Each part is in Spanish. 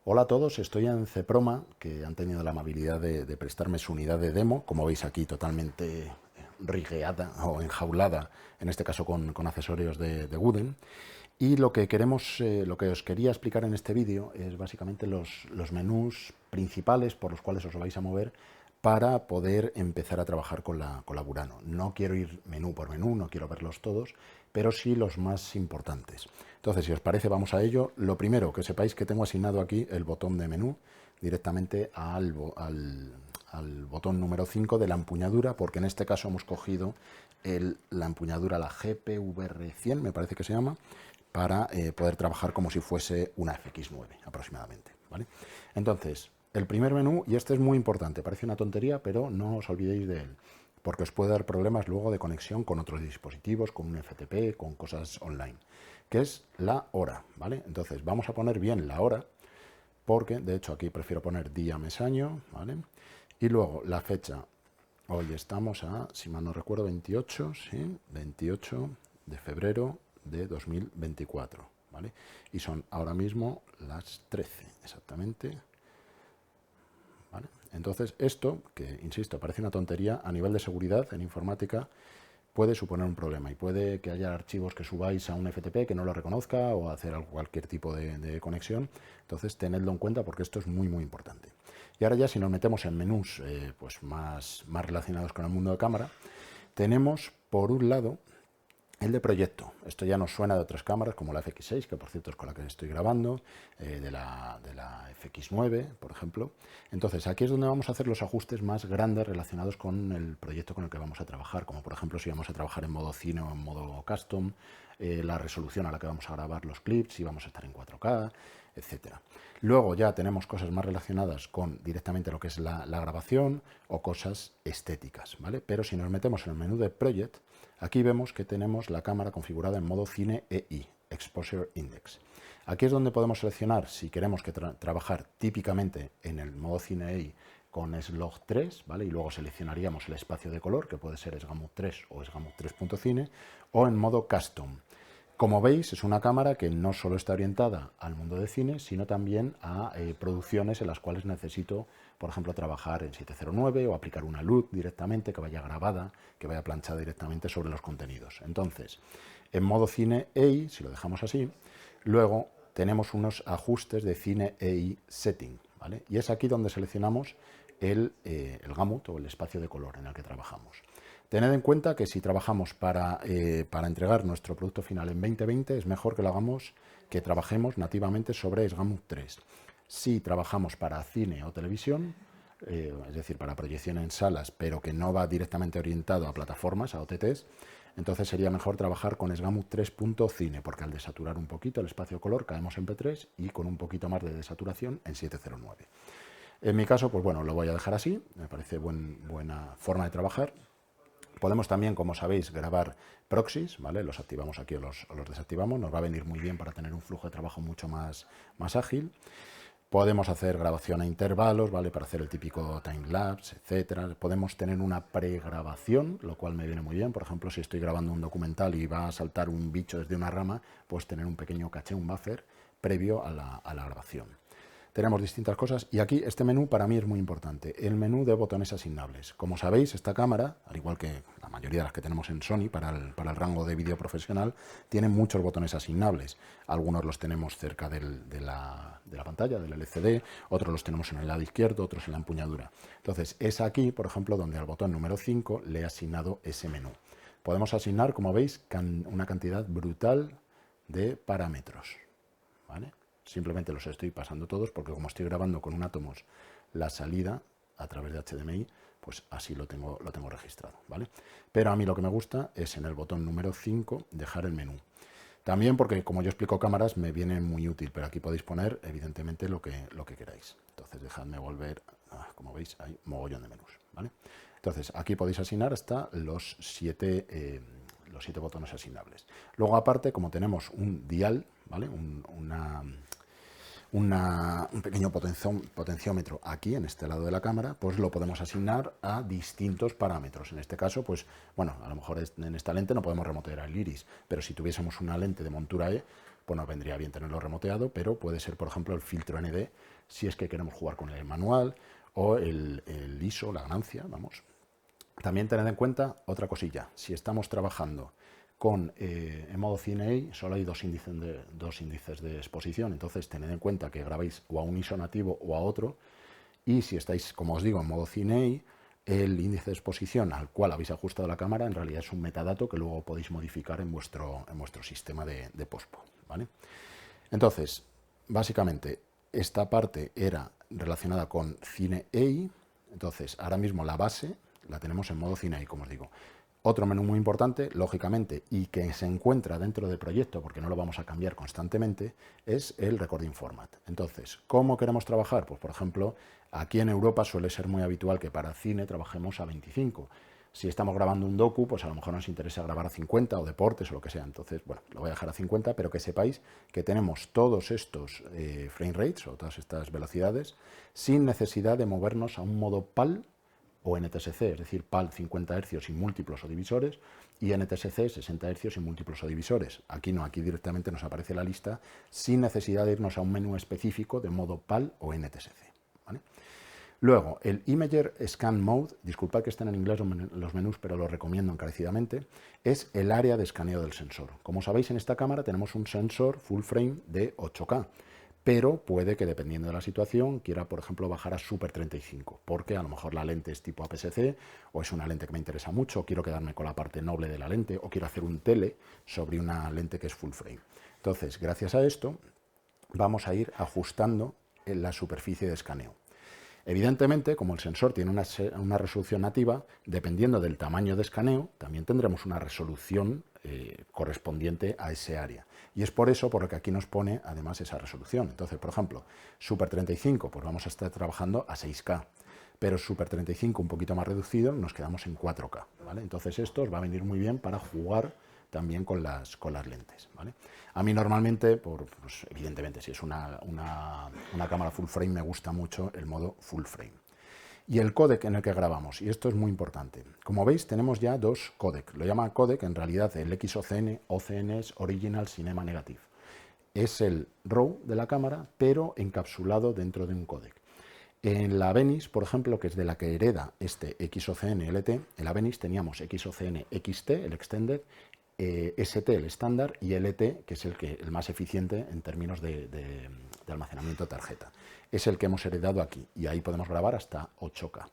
Hola a todos, estoy en Ceproma, que han tenido la amabilidad de prestarme su unidad de demo, como veis aquí totalmente rigueada o enjaulada, en este caso con accesorios de Wooden. Y lo que queremos, lo que os quería explicar en este vídeo es básicamente los menús principales por los cuales os vais a mover para poder empezar a trabajar con la Burano. No quiero ir menú por menú, no quiero verlos todos, pero sí los más importantes. Entonces, si os parece, vamos a ello. Lo primero, que sepáis que tengo asignado aquí el botón de menú directamente al botón número 5 de la empuñadura, porque en este caso hemos cogido la empuñadura, la GPVR100, me parece que se llama, para poder trabajar como si fuese una FX9 aproximadamente, ¿vale? Entonces, el primer menú, y este es muy importante, parece una tontería, pero no os olvidéis de él, porque os puede dar problemas luego de conexión con otros dispositivos, con un FTP, con cosas online, que es la hora, ¿vale? Entonces, vamos a poner bien la hora, porque de hecho aquí prefiero poner día, mes, año, ¿vale? Y luego la fecha. Hoy estamos a, si mal no recuerdo, 28, ¿sí? 28 de febrero de 2024, ¿vale? Y son ahora mismo las 13, exactamente, ¿vale? Entonces, esto, que insisto, parece una tontería, a nivel de seguridad en informática puede suponer un problema y puede que haya archivos que subáis a un FTP que no lo reconozca o hacer cualquier tipo de conexión. Entonces, tenedlo en cuenta porque esto es muy importante. Y ahora ya si nos metemos en menús pues más relacionados con el mundo de cámara, tenemos por un lado el de proyecto. Esto ya nos suena de otras cámaras, como la FX6, que por cierto es con la que estoy grabando, de la FX9, por ejemplo. Entonces, aquí es donde vamos a hacer los ajustes más grandes relacionados con el proyecto con el que vamos a trabajar, como por ejemplo si vamos a trabajar en modo cine o en modo custom, la resolución a la que vamos a grabar los clips, si vamos a estar en 4K, etcétera. Luego ya tenemos cosas más relacionadas con directamente lo que es la grabación o cosas estéticas, ¿vale? Pero si nos metemos en el menú de Project, aquí vemos que tenemos la cámara configurada en modo Cine EI, Exposure Index. Aquí es donde podemos seleccionar si queremos que trabajar típicamente en el modo Cine EI con SLOG 3, ¿vale? Y luego seleccionaríamos el espacio de color, que puede ser SGAMUT 3 o SGAMUT 3.cine, o en modo Custom. Como veis, es una cámara que no solo está orientada al mundo de cine, sino también a producciones en las cuales necesito, por ejemplo, trabajar en 709 o aplicar una luz directamente que vaya grabada, que vaya planchada directamente sobre los contenidos. Entonces, en modo cine EI, si lo dejamos así, luego tenemos unos ajustes de cine EI setting, ¿vale? Y es aquí donde seleccionamos el gamut o el espacio de color en el que trabajamos. Tened en cuenta que si trabajamos para entregar nuestro producto final en 2020, es mejor que lo hagamos, que trabajemos nativamente sobre SGAMUT 3. Si trabajamos para cine o televisión, es decir, para proyección en salas, pero que no va directamente orientado a plataformas, a OTTs, entonces sería mejor trabajar con SGAMUT 3.cine, porque al desaturar un poquito el espacio de color caemos en P3 y con un poquito más de desaturación en 709. En mi caso, pues bueno, lo voy a dejar así, me parece buena forma de trabajar. Podemos también, como sabéis, grabar proxies, ¿vale? Los activamos aquí o los desactivamos. Nos va a venir muy bien para tener un flujo de trabajo mucho más ágil. Podemos hacer grabación a intervalos, ¿vale? Para hacer el típico timelapse, etcétera. Podemos tener una pregrabación, lo cual me viene muy bien. Por ejemplo, si estoy grabando un documental y va a saltar un bicho desde una rama, pues tener un pequeño caché, un buffer, previo a la grabación. Tenemos distintas cosas y aquí este menú para mí es muy importante, el menú de botones asignables. Como sabéis, esta cámara, al igual que la mayoría de las que tenemos en Sony para el rango de vídeo profesional, tiene muchos botones asignables. Algunos los tenemos cerca de la pantalla, del LCD, otros los tenemos en el lado izquierdo, otros en la empuñadura. Entonces, es aquí, por ejemplo, donde al botón número 5 le he asignado ese menú. Podemos asignar, como veis, una cantidad brutal de parámetros, ¿vale? Simplemente los estoy pasando todos porque como estoy grabando con un Atomos la salida a través de HDMI, pues así lo tengo registrado, ¿vale? Pero a mí lo que me gusta es en el botón número 5 dejar el menú. También porque como yo explico cámaras me viene muy útil, pero aquí podéis poner evidentemente lo que queráis. Entonces dejadme volver, como veis hay mogollón de menús, ¿vale? Entonces aquí podéis asignar hasta los 7 botones asignables. Luego aparte, como tenemos un dial, ¿vale? Un pequeño potenciómetro aquí en este lado de la cámara, pues lo podemos asignar a distintos parámetros. En este caso, pues bueno, a lo mejor en esta lente no podemos remotear el iris, pero si tuviésemos una lente de montura E, pues nos vendría bien tenerlo remoteado, pero puede ser, por ejemplo, el filtro ND si es que queremos jugar con el manual, o el ISO, la ganancia, vamos. También tened en cuenta otra cosilla, si estamos trabajando en modo Cine solo hay dos índices de exposición, entonces tened en cuenta que grabéis o a un ISO nativo o a otro, y si estáis, como os digo, en modo Cine, el índice de exposición al cual habéis ajustado la cámara en realidad es un metadato que luego podéis modificar en vuestro sistema de pospo, ¿vale? Entonces, básicamente, esta parte era relacionada con Cine AI, entonces ahora mismo la base la tenemos en modo Cine AI, como os digo. Otro menú muy importante, lógicamente, y que se encuentra dentro del proyecto, porque no lo vamos a cambiar constantemente, es el Recording Format. Entonces, ¿cómo queremos trabajar? Pues, por ejemplo, aquí en Europa suele ser muy habitual que para cine trabajemos a 25. Si estamos grabando un docu, pues a lo mejor nos interesa grabar a 50 o deportes o lo que sea. Entonces, bueno, lo voy a dejar a 50, pero que sepáis que tenemos todos estos frame rates o todas estas velocidades sin necesidad de movernos a un modo PAL o NTSC, es decir, PAL 50 Hz y múltiplos o divisores, y NTSC 60 Hz y múltiplos o divisores. Aquí no, aquí directamente nos aparece la lista sin necesidad de irnos a un menú específico de modo PAL o NTSC, ¿vale? Luego, el Imager Scan Mode, disculpad que estén en inglés los menús, pero lo recomiendo encarecidamente, es el área de escaneo del sensor. Como sabéis, en esta cámara tenemos un sensor full frame de 8K, pero puede que dependiendo de la situación quiera, por ejemplo, bajar a Super 35, porque a lo mejor la lente es tipo APS-C o es una lente que me interesa mucho, o quiero quedarme con la parte noble de la lente, o quiero hacer un tele sobre una lente que es full frame. Entonces, gracias a esto, vamos a ir ajustando en la superficie de escaneo. Evidentemente, como el sensor tiene una resolución nativa, dependiendo del tamaño de escaneo, también tendremos una resolución correspondiente a ese área. Y es por eso por lo que aquí nos pone además esa resolución. Entonces, por ejemplo, Super 35, pues vamos a estar trabajando a 6K. Pero Super 35 un poquito más reducido, nos quedamos en 4K, ¿vale? Entonces esto os va a venir muy bien para jugar también con las lentes, ¿vale? A mí normalmente, pues evidentemente, si es una cámara full frame, me gusta mucho el modo full frame. Y el códec en el que grabamos, y esto es muy importante. Como veis, tenemos ya dos códecs. Lo llama códec, en realidad el XOCN, OCN es Original Cinema Negative. Es el RAW de la cámara, pero encapsulado dentro de un códec. En la Venice, por ejemplo, que es de la que hereda este XOCN LT, en la Venice teníamos XOCN XT, el Extended, ST, el estándar, y LT, que es el más eficiente en términos de almacenamiento de tarjeta. Es el que hemos heredado aquí, y ahí podemos grabar hasta 8K.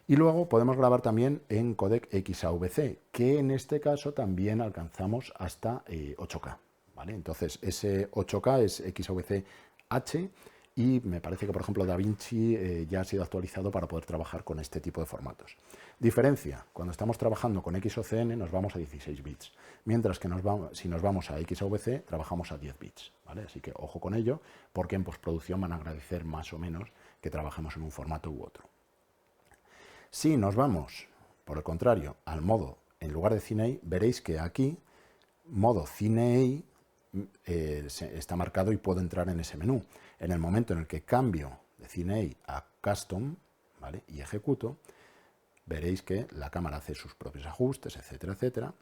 Y luego podemos grabar también en códec XAVC, que en este caso también alcanzamos hasta 8K, ¿vale? Entonces, ese 8K es XAVC-H, y me parece que, por ejemplo, DaVinci ya ha sido actualizado para poder trabajar con este tipo de formatos. Diferencia, cuando estamos trabajando con XOCN nos vamos a 16 bits, mientras que si nos vamos a XAVC trabajamos a 10 bits, ¿vale? Así que ojo con ello, porque en postproducción van a agradecer más o menos que trabajemos en un formato u otro. Si nos vamos, por el contrario, al modo, en lugar de Cine, veréis que aquí, modo Cine está marcado y puedo entrar en ese menú. En el momento en el que cambio de Cine a Custom, ¿vale?, y ejecuto, veréis que la cámara hace sus propios ajustes, etcétera, etcétera.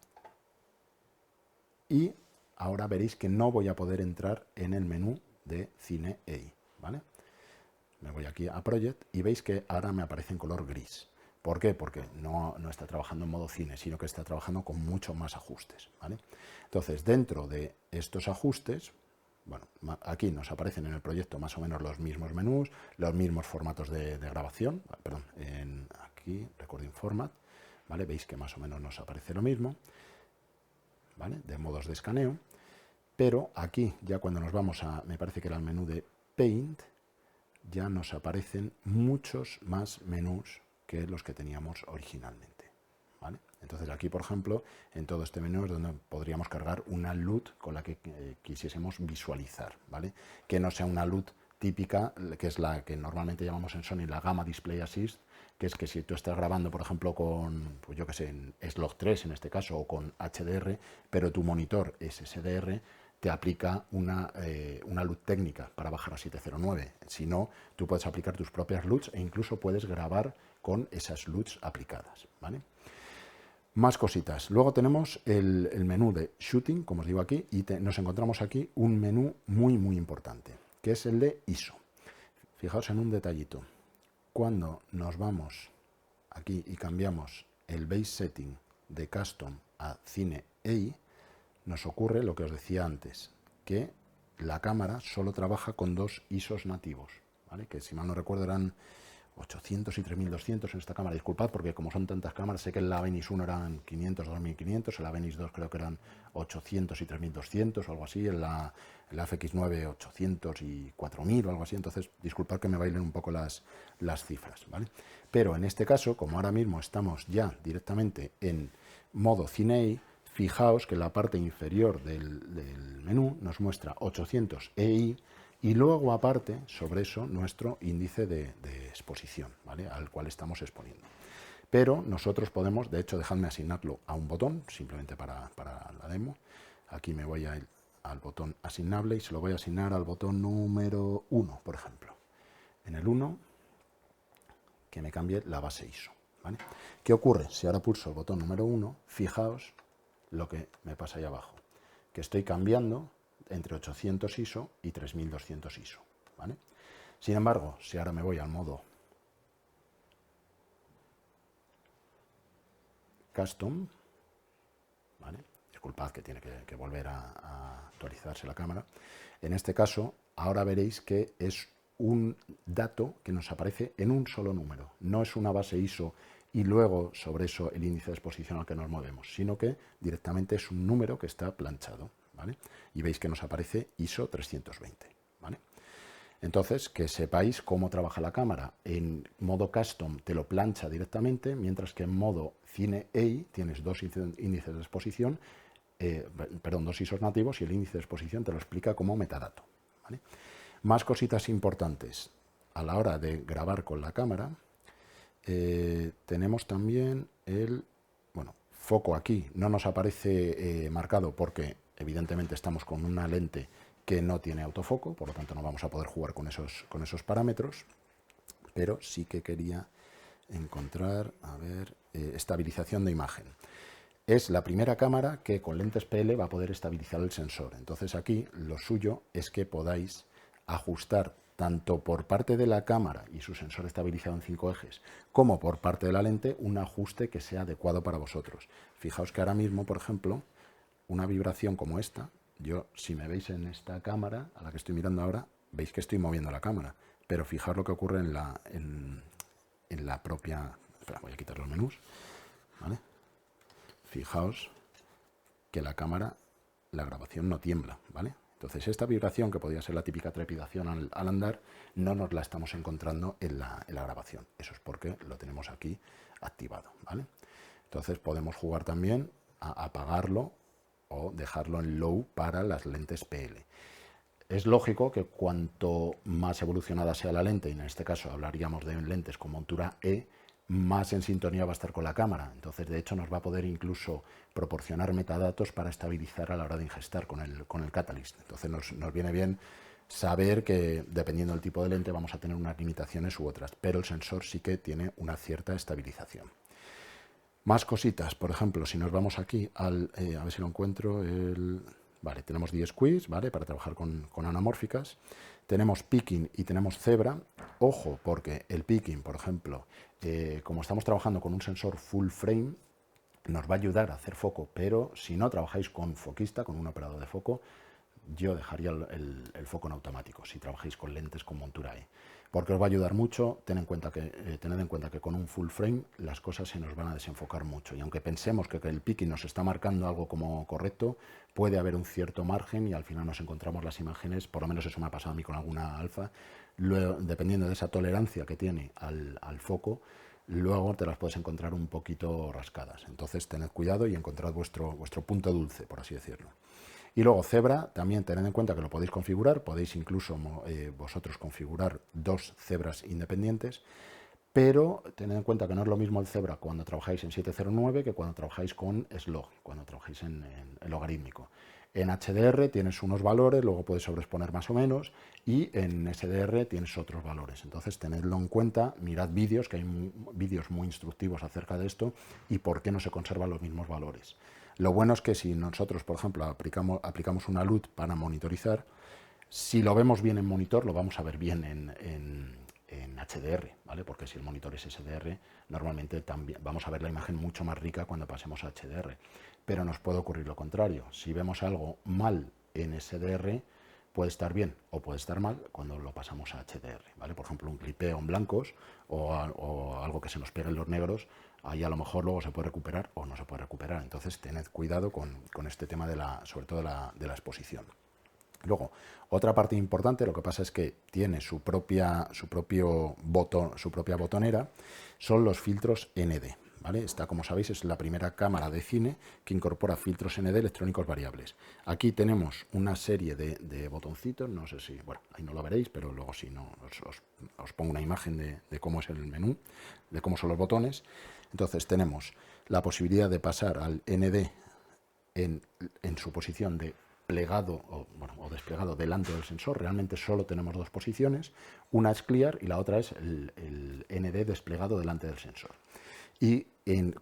Y ahora veréis que no voy a poder entrar en el menú de Cine AI, ¿vale? Me voy aquí a Project y veis que ahora me aparece en color gris. ¿Por qué? Porque no está trabajando en modo cine, sino que está trabajando con mucho más ajustes, ¿vale? Entonces, dentro de estos ajustes, bueno, aquí nos aparecen en el proyecto más o menos los mismos menús, los mismos formatos de grabación, perdón, aquí, Recording Format, ¿vale? Veis que más o menos nos aparece lo mismo, ¿vale?, de modos de escaneo, pero aquí, ya cuando nos vamos a, me parece que era el menú de Paint, ya nos aparecen muchos más menús que los que teníamos originalmente, ¿vale? Entonces aquí, por ejemplo, en todo este menú es donde podríamos cargar una LUT con la que quisiésemos visualizar, ¿vale? Que no sea una LUT típica, que es la que normalmente llamamos en Sony la Gamma Display Assist, que es que si tú estás grabando, por ejemplo, con, pues yo que sé, en S-Log3 en este caso, o con HDR, pero tu monitor es SDR, te aplica una LUT técnica para bajar a 709. Si no, tú puedes aplicar tus propias LUTs e incluso puedes grabar con esas LUTs aplicadas, ¿vale? Más cositas. Luego tenemos el menú de shooting, como os digo aquí, y nos encontramos aquí un menú muy importante, que es el de ISO. Fijaos en un detallito. Cuando nos vamos aquí y cambiamos el base setting de custom a Cine EI, nos ocurre lo que os decía antes, que la cámara solo trabaja con 2 ISOs nativos, ¿vale? Que si mal no recuerdo eran 800 y 3200 en esta cámara. Disculpad porque como son tantas cámaras, sé que en la Venice 1 eran 500, 2500, en la Venice 2 creo que eran 800 y 3200 o algo así, en la FX9 800 y 4000 o algo así. Entonces, disculpad que me bailen un poco las cifras, ¿vale? Pero en este caso, como ahora mismo estamos ya directamente en modo Cine, fijaos que la parte inferior del menú nos muestra 800 EI y luego aparte sobre eso nuestro índice de exposición, ¿vale? Al cual estamos exponiendo. Pero nosotros podemos, de hecho, dejadme asignarlo a un botón, simplemente para la demo. Aquí me voy a ir al botón asignable y se lo voy a asignar al botón número 1, por ejemplo. En el 1, que me cambie la base ISO, ¿vale? ¿Qué ocurre? Si ahora pulso el botón número 1, fijaos lo que me pasa ahí abajo, que estoy cambiando entre 800 ISO y 3200 ISO, ¿vale? Sin embargo, si ahora me voy al modo Custom, ¿vale? Disculpad que tiene que volver a actualizarse la cámara. En este caso, ahora veréis que es un dato que nos aparece en un solo número. No es una base ISO y luego sobre eso el índice de exposición al que nos movemos, sino que directamente es un número que está planchado, ¿vale? Y veis que nos aparece ISO 320, ¿vale? Entonces, que sepáis cómo trabaja la cámara. En modo custom te lo plancha directamente, mientras que en modo Cine EI tienes 2 índices de exposición, 2 ISOs nativos y el índice de exposición te lo explica como metadato, ¿vale? Más cositas importantes a la hora de grabar con la cámara. Tenemos también el foco aquí. No nos aparece marcado porque evidentemente estamos con una lente que no tiene autofoco, por lo tanto no vamos a poder jugar con esos parámetros, pero sí que quería encontrar, a ver, estabilización de imagen. Es la primera cámara que con lentes PL va a poder estabilizar el sensor. Entonces aquí lo suyo es que podáis ajustar tanto por parte de la cámara y su sensor estabilizado en 5 ejes, como por parte de la lente, un ajuste que sea adecuado para vosotros. Fijaos que ahora mismo, por ejemplo, una vibración como esta, yo, si me veis en esta cámara, a la que estoy mirando ahora, veis que estoy moviendo la cámara, pero fijaos lo que ocurre en la propia... Espera, voy a quitar los menús, ¿vale? Fijaos que la cámara, la grabación no tiembla, ¿vale? Entonces esta vibración, que podría ser la típica trepidación al andar, no nos la estamos encontrando en la grabación. Eso es porque lo tenemos aquí activado, ¿vale? Entonces podemos jugar también a apagarlo o dejarlo en low para las lentes PL. Es lógico que cuanto más evolucionada sea la lente, y en este caso hablaríamos de lentes con montura E, más en sintonía va a estar con la cámara. Entonces, de hecho, nos va a poder incluso proporcionar metadatos para estabilizar a la hora de ingestar con el Catalyst. Entonces, nos viene bien saber que, dependiendo del tipo de lente, vamos a tener unas limitaciones u otras, pero el sensor sí que tiene una cierta estabilización. Más cositas, por ejemplo, si nos vamos aquí a ver si lo encuentro, vale, tenemos D-Squeeze, ¿vale? Para trabajar con anamórficas. Tenemos picking y tenemos cebra. Ojo, porque el picking, por ejemplo, como estamos trabajando con un sensor full frame, nos va a ayudar a hacer foco, pero si no trabajáis con foquista, con un operador de foco, yo dejaría el foco en automático, si trabajáis con lentes con montura E. Porque os va a ayudar mucho. Tened en cuenta que con un full frame las cosas se nos van a desenfocar mucho. Y aunque pensemos que el picking nos está marcando algo como correcto, puede haber un cierto margen y al final nos encontramos las imágenes, por lo menos eso me ha pasado a mí con alguna alfa, luego, dependiendo de esa tolerancia que tiene al foco, luego te las puedes encontrar un poquito rascadas. Entonces tened cuidado y encontrad vuestro punto dulce, por así decirlo. Y luego cebra, también tened en cuenta que lo podéis configurar, podéis incluso vosotros configurar 2 cebras independientes, pero tened en cuenta que no es lo mismo el cebra cuando trabajáis en 709 que cuando trabajáis con slog, cuando trabajáis en logarítmico. En HDR tienes unos valores, luego puedes sobreexponer más o menos, y en SDR tienes otros valores. Entonces, tenedlo en cuenta, mirad vídeos, que hay vídeos muy instructivos acerca de esto, y por qué no se conservan los mismos valores. Lo bueno es que si nosotros, por ejemplo, aplicamos una LUT para monitorizar, si lo vemos bien en monitor, lo vamos a ver bien en HDR, ¿vale? Porque si el monitor es SDR, normalmente también vamos a ver la imagen mucho más rica cuando pasemos a HDR. Pero nos puede ocurrir lo contrario. Si vemos algo mal en SDR, puede estar bien o puede estar mal cuando lo pasamos a HDR, ¿vale? Por ejemplo, un clipeo en blancos o algo que se nos pegue en los negros, ahí a lo mejor luego se puede recuperar o no se puede recuperar. Entonces, tened cuidado con este tema sobre todo de la exposición. Luego, otra parte importante, lo que pasa es que tiene su propia botonera, son los filtros ND. ¿Vale? Esta, como sabéis, es la primera cámara de cine que incorpora filtros ND electrónicos variables. Aquí tenemos una serie de botoncitos, no sé si, bueno, ahí no lo veréis, pero luego si no, os pongo una imagen de cómo es el menú, de cómo son los botones. Entonces tenemos la posibilidad de pasar al ND en su posición de plegado o desplegado delante del sensor. Realmente solo tenemos dos posiciones, una es clear y la otra es el ND desplegado delante del sensor. Y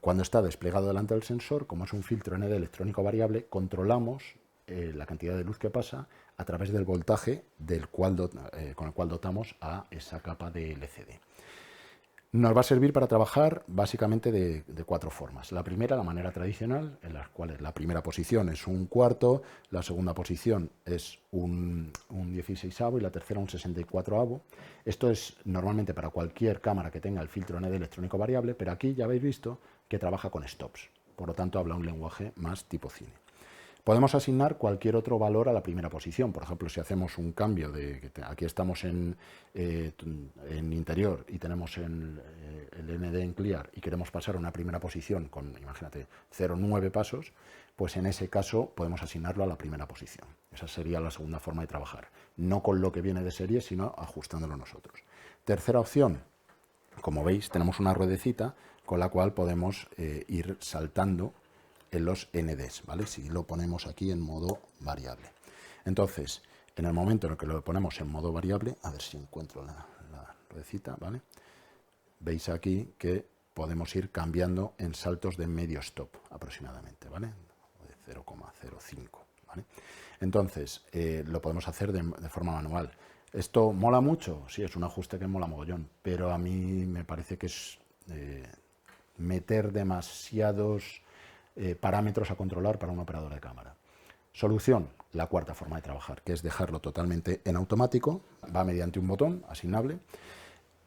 cuando está desplegado delante del sensor, como es un filtro ND electrónico variable, controlamos la cantidad de luz que pasa a través del voltaje con el cual dotamos a esa capa de LCD. Nos va a servir para trabajar básicamente de cuatro formas. La primera, la manera tradicional, en las cuales la primera posición es un cuarto, la segunda posición es un 16avo y la tercera un 64avo. Esto es normalmente para cualquier cámara que tenga el filtro ND electrónico variable, pero aquí ya habéis visto que trabaja con stops. Por lo tanto, habla un lenguaje más tipo cine. Podemos asignar cualquier otro valor a la primera posición. Por ejemplo, si hacemos un cambio aquí estamos en interior y tenemos el ND en clear y queremos pasar a una primera posición con, imagínate, 0,9 pasos, pues en ese caso podemos asignarlo a la primera posición. Esa sería la segunda forma de trabajar. No con lo que viene de serie, sino ajustándolo nosotros. Tercera opción, como veis, tenemos una ruedecita con la cual podemos ir saltando en los NDs, ¿vale? Si lo ponemos aquí en modo variable. Entonces, en el momento en el que lo ponemos en modo variable, a ver si encuentro la ruedecita, ¿vale? Veis aquí que podemos ir cambiando en saltos de medio stop aproximadamente, ¿vale? De 0,05, ¿vale? Entonces, lo podemos hacer de forma manual. ¿Esto mola mucho? Sí, es un ajuste que mola mogollón, pero a mí me parece que es meter demasiados parámetros a controlar para un operador de cámara. Solución, la cuarta forma de trabajar, que es dejarlo totalmente en automático, va mediante un botón asignable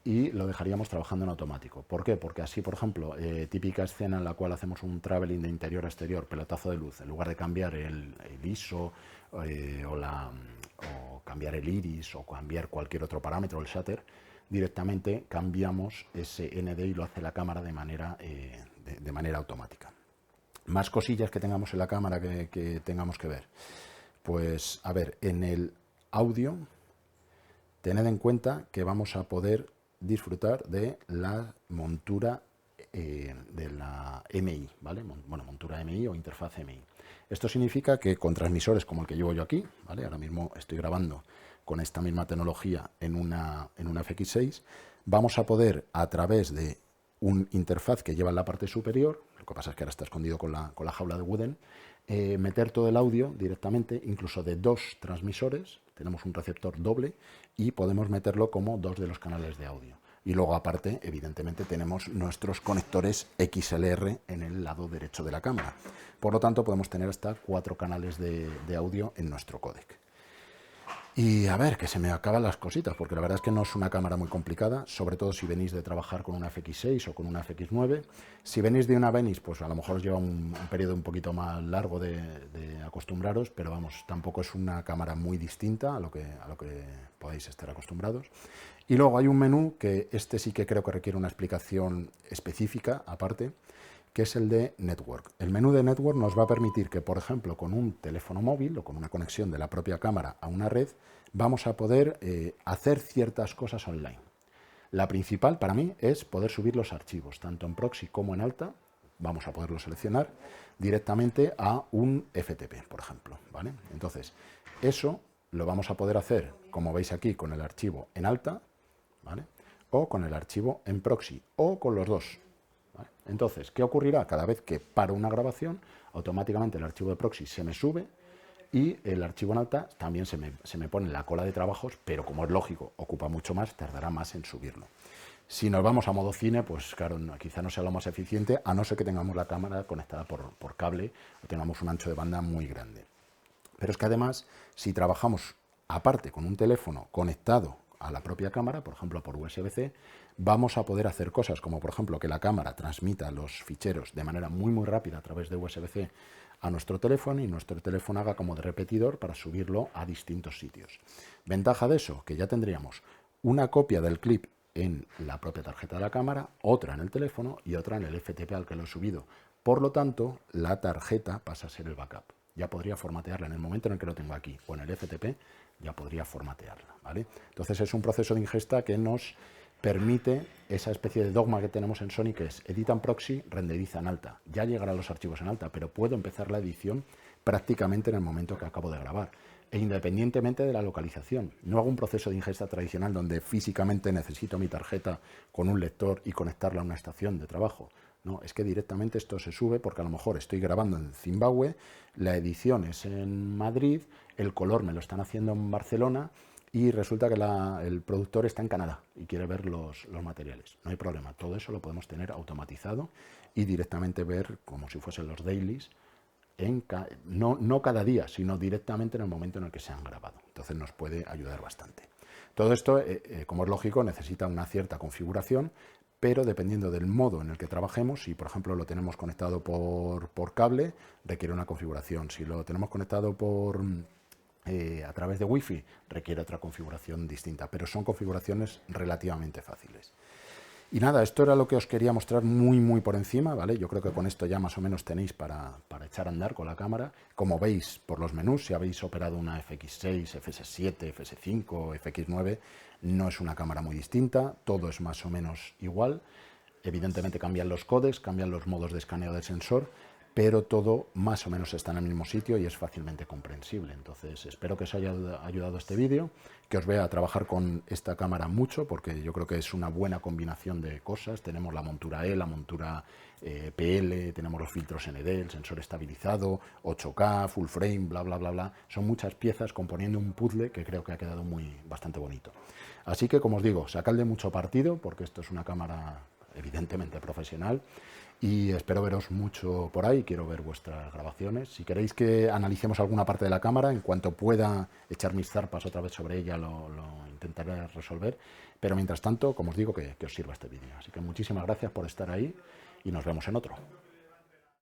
y lo dejaríamos trabajando en automático. ¿Por qué? Porque así, por ejemplo, típica escena en la cual hacemos un traveling de interior a exterior, pelotazo de luz, en lugar de cambiar el ISO o cambiar el iris o cambiar cualquier otro parámetro, el shutter, directamente cambiamos ese ND y lo hace la cámara de manera automática. Más cosillas que tengamos en la cámara que tengamos que ver. Pues, a ver, en el audio, tened en cuenta que vamos a poder disfrutar de la montura de la MI, ¿vale? Bueno, montura MI o interfaz MI. Esto significa que con transmisores como el que llevo yo aquí, ¿vale? Ahora mismo estoy grabando con esta misma tecnología en una FX6, vamos a poder, a través de un interfaz que lleva en la parte superior, lo que pasa es que ahora está escondido con la jaula de Wooden, meter todo el audio directamente, incluso de dos transmisores, tenemos un receptor doble y podemos meterlo como dos de los canales de audio. Y luego aparte, evidentemente, tenemos nuestros conectores XLR en el lado derecho de la cámara. Por lo tanto, podemos tener hasta 4 canales de audio en nuestro códec. Y a ver, que se me acaban las cositas, porque la verdad es que no es una cámara muy complicada, sobre todo si venís de trabajar con una FX6 o con una FX9. Si venís de una Venice, pues a lo mejor os lleva un periodo un poquito más largo de acostumbraros, pero vamos, tampoco es una cámara muy distinta a lo que podéis estar acostumbrados. Y luego hay un menú que este sí que creo que requiere una explicación específica, aparte, que es el de Network. El menú de Network nos va a permitir que, por ejemplo, con un teléfono móvil o con una conexión de la propia cámara a una red, vamos a poder hacer ciertas cosas online. La principal para mí es poder subir los archivos, tanto en proxy como en alta, vamos a poderlo seleccionar directamente a un FTP, por ejemplo, ¿vale? Entonces, eso lo vamos a poder hacer, como veis aquí, con el archivo en alta, ¿vale? O con el archivo en proxy, o con los dos, ¿vale? Entonces, ¿qué ocurrirá? Cada vez que paro una grabación, automáticamente el archivo de proxy se me sube y el archivo en alta también se me pone en la cola de trabajos, pero como es lógico, ocupa mucho más, tardará más en subirlo. Si nos vamos a modo cine, pues claro, quizá no sea lo más eficiente, a no ser que tengamos la cámara conectada por cable o tengamos un ancho de banda muy grande. Pero es que además, si trabajamos aparte con un teléfono conectado a la propia cámara, por ejemplo por USB-C, vamos a poder hacer cosas como por ejemplo que la cámara transmita los ficheros de manera muy rápida a través de USB-C a nuestro teléfono y nuestro teléfono haga como de repetidor para subirlo a distintos sitios. Ventaja de eso, que ya tendríamos una copia del clip en la propia tarjeta de la cámara, otra en el teléfono y otra en el FTP al que lo he subido. Por lo tanto, la tarjeta pasa a ser el backup. Ya podría formatearla en el momento en el que lo tengo aquí o en el FTP, ya podría formatearla, ¿vale? Entonces es un proceso de ingesta que nos permite esa especie de dogma que tenemos en Sony, que es edita en proxy, renderiza en alta. Ya llegarán los archivos en alta, pero puedo empezar la edición prácticamente en el momento que acabo de grabar. E independientemente de la localización. No hago un proceso de ingesta tradicional donde físicamente necesito mi tarjeta con un lector y conectarla a una estación de trabajo. No, es que directamente esto se sube porque a lo mejor estoy grabando en Zimbabue, la edición es en Madrid, el color me lo están haciendo en Barcelona y resulta que el productor está en Canadá y quiere ver los materiales. No hay problema, todo eso lo podemos tener automatizado y directamente ver como si fuesen los dailies, no cada día, sino directamente en el momento en el que se han grabado. Entonces nos puede ayudar bastante. Todo esto, como es lógico, necesita una cierta configuración, pero dependiendo del modo en el que trabajemos, si por ejemplo lo tenemos conectado por cable, requiere una configuración. Si lo tenemos conectado a través de Wi-Fi, requiere otra configuración distinta, pero son configuraciones relativamente fáciles. Y nada, esto era lo que os quería mostrar muy por encima, ¿vale? Yo creo que con esto ya más o menos tenéis para echar a andar con la cámara. Como veis por los menús, si habéis operado una FX6, FS7, FS5, FX9, no es una cámara muy distinta, todo es más o menos igual. Evidentemente cambian los códecs, cambian los modos de escaneo del sensor, pero todo más o menos está en el mismo sitio y es fácilmente comprensible. Entonces espero que os haya ayudado este vídeo, que os vea a trabajar con esta cámara mucho, porque yo creo que es una buena combinación de cosas. Tenemos la montura E, la montura PL, tenemos los filtros ND, el sensor estabilizado, 8K, full frame, bla. Son muchas piezas componiendo un puzzle que creo que ha quedado bastante bonito. Así que, como os digo, sacadle mucho partido, porque esto es una cámara evidentemente profesional, y espero veros mucho por ahí, quiero ver vuestras grabaciones. Si queréis que analicemos alguna parte de la cámara, en cuanto pueda echar mis zarpas otra vez sobre ella, lo intentaré resolver, pero mientras tanto, como os digo, que os sirva este vídeo. Así que muchísimas gracias por estar ahí y nos vemos en otro.